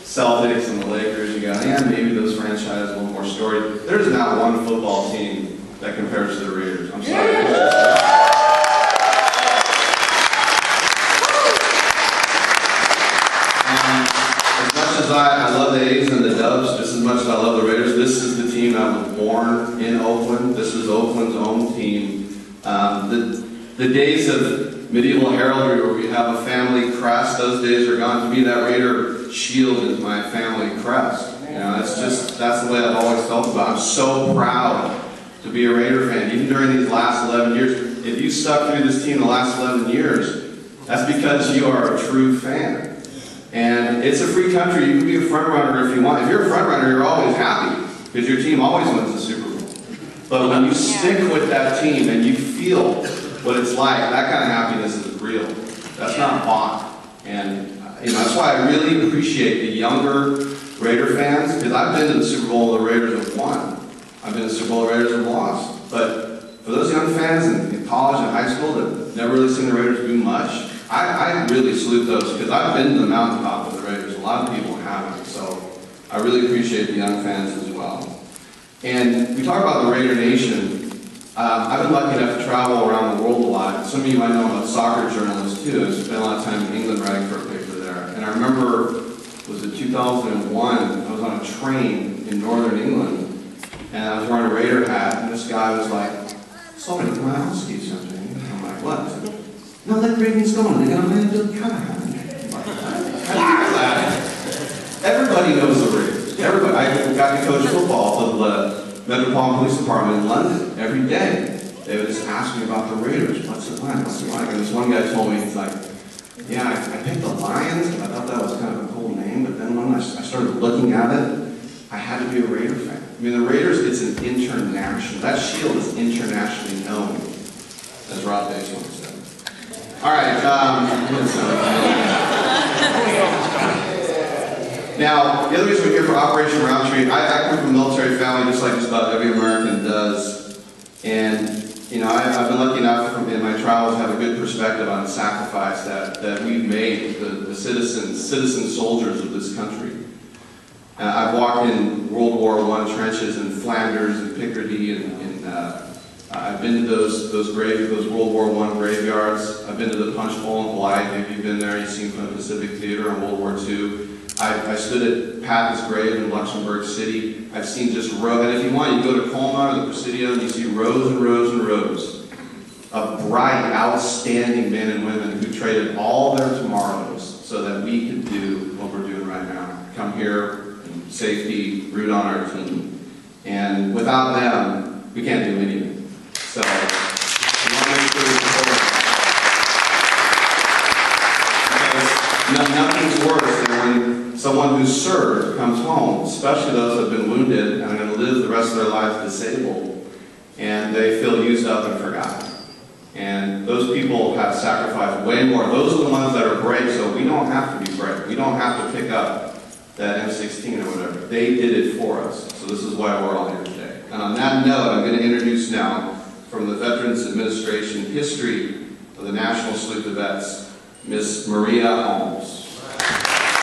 Celtics and the Lakers, you go, yeah, maybe those franchises a little more storied. There's not one football team that compares to the Raiders. I'm sorry. As much as I love the A's and the Dubs, just as much as I love the Raiders, this is the team that was born in Oakland. This is Oakland's own team. The days of medieval heraldry where we have a family crest, those days are gone. To me, that Raider shield is my family crest. You know, that's the way I've always felt about it. I'm so proud to be a Raider fan. Even during these last 11 years, if you stuck through this team the last 11 years, that's because you are a true fan. And it's a free country. You can be a front runner if you want. If you're a front runner, you're always happy because your team always wins the Super Bowl. But when you stick with that team and you feel what it's like, that kind of happiness is real. That's not bought. And that's why I really appreciate the younger Raider fans, because I've been to the Super Bowl, the Raiders have won. I've been to the Super Bowl, the Raiders have lost. But for those young fans in college and high school that never really seen the Raiders do much, I really salute those, because I've been to the mountaintop with the Raiders. A lot of people haven't. So I really appreciate the young fans as well. And we talk about the Raider Nation. I've been lucky enough to travel around the world a lot. Some of you might know I'm a soccer journalist too. I spent a lot of time in England writing for a paper there. And I remember, was it 2001, I was on a train in northern England, and I was wearing a Raider hat, and this guy was like, "Sorry, can I ask you something?" And I'm like, "What?" "No, that Ravens gone. They're going to Mayfield Callahan." How do you know that? Everybody knows the Ravens. Everybody. I got to coach football for the Metropolitan Police Department in London every day. They would just ask me about the Raiders. What's it like? What's it like? And this one guy told me, he's like, "Yeah, I picked the Lions, and I thought that was kind of a cool name, but then when I started looking at it, I had to be a Raider fan." I mean, the Raiders, it's an international, that shield is internationally known, as Rob Bates once said. All right, now, the other reason we're here for Operation Roundtree, I come from a military family just like just about every American does. And, I've been lucky enough in my travels to have a good perspective on the sacrifice that we've made, the citizen soldiers of this country. I've walked in World War I trenches in Flanders and Picardy, and I've been to those World War I graveyards. I've been to the Punch Bowl in Hawaii. Maybe you've been there. You've seen from the Pacific Theater in World War II. I stood at Patton's grave in Luxembourg City. I've seen just rows, and if you want, you go to Colmar or the Presidio, and you see rows and rows and rows of bright, outstanding men and women who traded all their tomorrows so that we could do what we're doing right now. Come here in safety, root on our team. And without them, we can't do anything. So, we want to make sure we support them. Because nothing's worse than when someone who's served comes home, especially those who have been wounded and are going to live the rest of their lives disabled, and they feel used up and forgotten. And those people have sacrificed way more. Those are the ones that are brave, so we don't have to be brave. We don't have to pick up that M16 or whatever. They did it for us. So this is why we're all here today. And on that note, I'm going to introduce now, from the Veterans Administration History of the National Salute to Vets, Miss Maria Holmes.